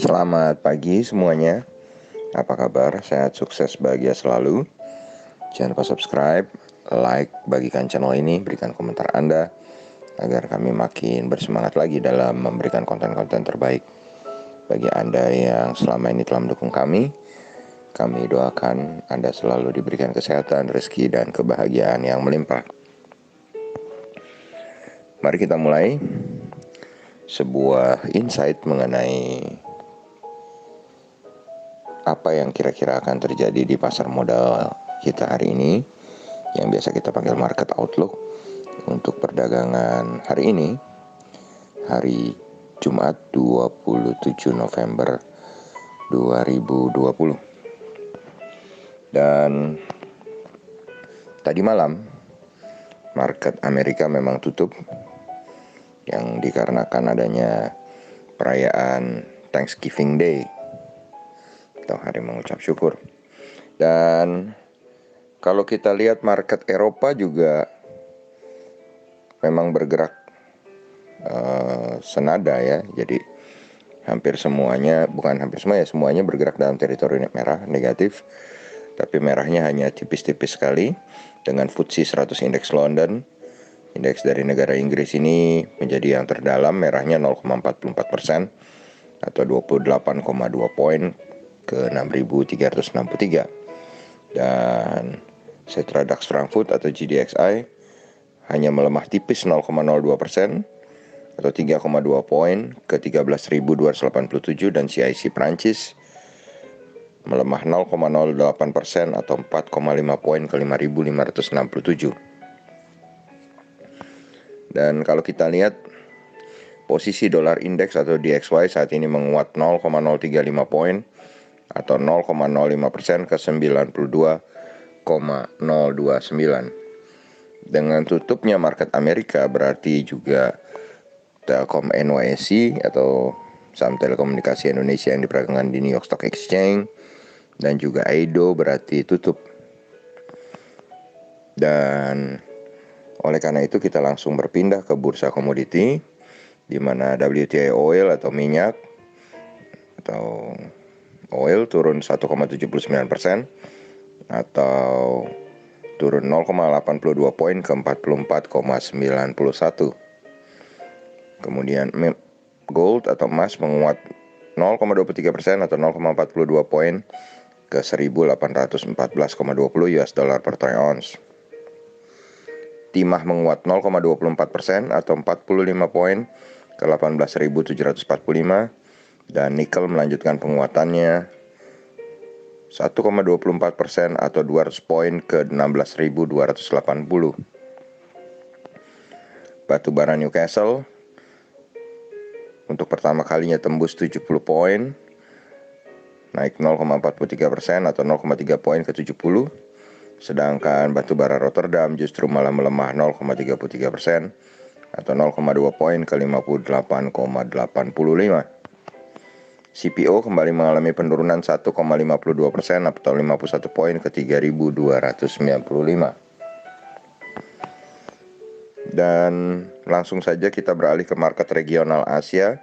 Selamat pagi semuanya. Apa kabar? Sehat, sukses, bahagia selalu. Jangan lupa subscribe, like, bagikan channel ini, berikan komentar Anda agar kami makin bersemangat lagi dalam memberikan konten-konten terbaik bagi Anda yang selama ini telah mendukung kami. Kami doakan Anda selalu diberikan kesehatan, rezeki, dan kebahagiaan yang melimpah. Mari kita mulai sebuah insight mengenai apa yang kira-kira akan terjadi di pasar modal kita hari ini, yang biasa kita panggil market outlook untuk perdagangan hari ini, hari Jumat 27 November 2020. Dan tadi malam market Amerika memang tutup, yang dikarenakan adanya perayaan Thanksgiving Day atau hari mengucap syukur. Dan kalau kita lihat market Eropa juga memang bergerak senada ya. Jadi hampir semuanya, bukan hampir semua ya, semuanya bergerak dalam teritori merah, negatif. Tapi merahnya hanya tipis-tipis sekali, dengan FTSE 100 Index London, indeks dari negara Inggris ini menjadi yang terdalam, merahnya 0,44% atau 28,2 poin ke 6.363. Dan Xetra DAX Frankfurt atau GDXI hanya melemah tipis 0,02% atau 3,2 poin ke 13.287, dan CIC Prancis melemah 0,08% atau 4,5 poin ke 5.567. Dan kalau kita lihat posisi dolar indeks atau DXY saat ini menguat 0,035 poin atau 0,05% ke 92,029. Dengan tutupnya market Amerika berarti juga Telkom NYSE atau saham telekomunikasi Indonesia yang diperdagangkan di New York Stock Exchange dan juga AIDO berarti tutup. Dan oleh karena itu kita langsung berpindah ke bursa komoditi, di mana WTI oil atau minyak atau oil turun 1,79% atau turun 0,82 poin ke 44,91. Kemudian gold atau emas menguat 0,23% atau 0,42 poin ke 1.814,20 US dollar per troy ounce. Timah menguat 0,24% atau 45 poin ke 18.745, dan nikel melanjutkan penguatannya 1,24% atau 200 poin ke 16.280. Batu bara Newcastle untuk pertama kalinya tembus 70 poin, naik 0,43% atau 0,3 poin ke 70. Sedangkan batu bara Rotterdam justru malah melemah 0,33% atau 0,2 poin ke 58,85. CPO kembali mengalami penurunan 1,52% atau 51 poin ke 3.295. Dan langsung saja kita beralih ke market regional Asia,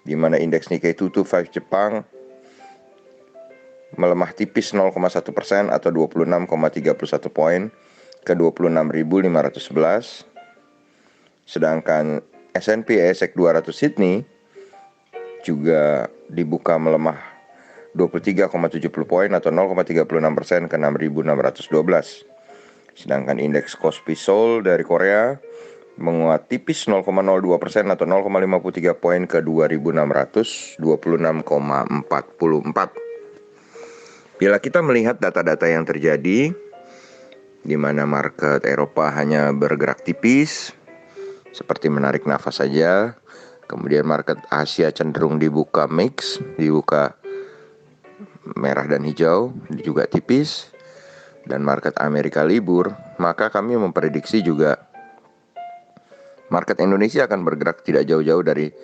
di mana indeks Nikkei 225 Jepang melemah tipis 0,1% atau 26,31 poin ke 26.511. Sedangkan S&P ASX 200 Sydney juga dibuka melemah 23,70 poin atau 0,36% ke 6.612. Sedangkan indeks Kospi Seoul dari Korea menguat tipis 0,02% atau 0,53 poin ke 2.626,44. Bila kita melihat data-data yang terjadi, di mana market Eropa hanya bergerak tipis, seperti menarik nafas saja. Kemudian market Asia cenderung dibuka mix, dibuka merah dan hijau, juga tipis. Dan market Amerika libur, maka kami memprediksi juga market Indonesia akan bergerak tidak jauh-jauh dari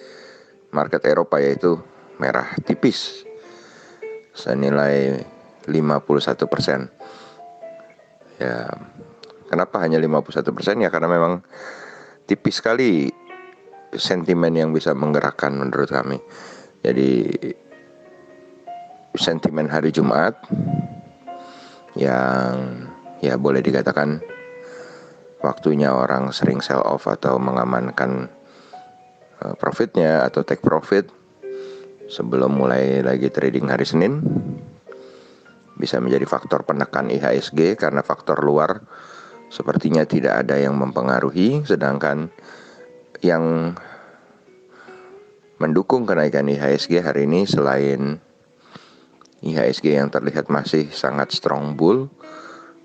market Eropa, yaitu merah tipis senilai 51%. Ya, kenapa hanya 51%? Ya karena memang tipis sekali sentimen yang bisa menggerakkan menurut kami. Jadi sentimen hari Jumat yang ya boleh dikatakan waktunya orang sering sell off atau mengamankan profitnya atau take profit sebelum mulai lagi trading hari Senin, bisa menjadi faktor penekan IHSG karena faktor luar sepertinya tidak ada yang mempengaruhi, sedangkan yang mendukung kenaikan IHSG hari ini selain IHSG yang terlihat masih sangat strong bull,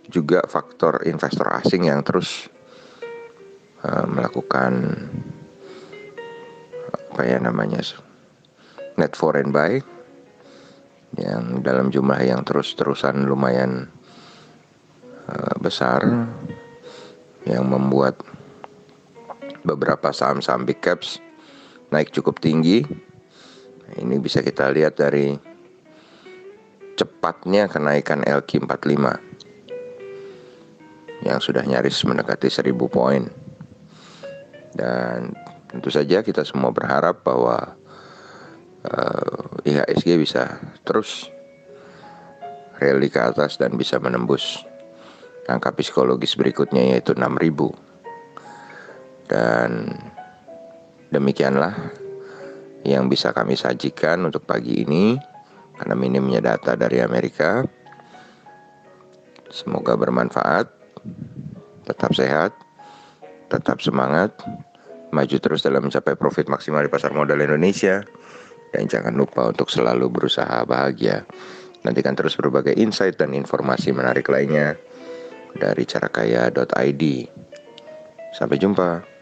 juga faktor investor asing yang terus melakukan net foreign buy yang dalam jumlah yang terus-terusan lumayan besar, yang membuat beberapa saham-saham big caps naik cukup tinggi. Ini bisa kita lihat dari cepatnya kenaikan LQ45 yang sudah nyaris mendekati 1000 poin. Dan tentu saja kita semua berharap bahwa IHSG bisa terus rally ke atas dan bisa menembus angka psikologis berikutnya, yaitu 6000. Dan demikianlah yang bisa kami sajikan untuk pagi ini karena minimnya data dari Amerika. Semoga bermanfaat. Tetap sehat, tetap semangat, maju terus dalam mencapai profit maksimal di pasar modal Indonesia. Dan jangan lupa untuk selalu berusaha bahagia. Nantikan terus berbagai insight dan informasi menarik lainnya dari carakaya.id. Sampai jumpa.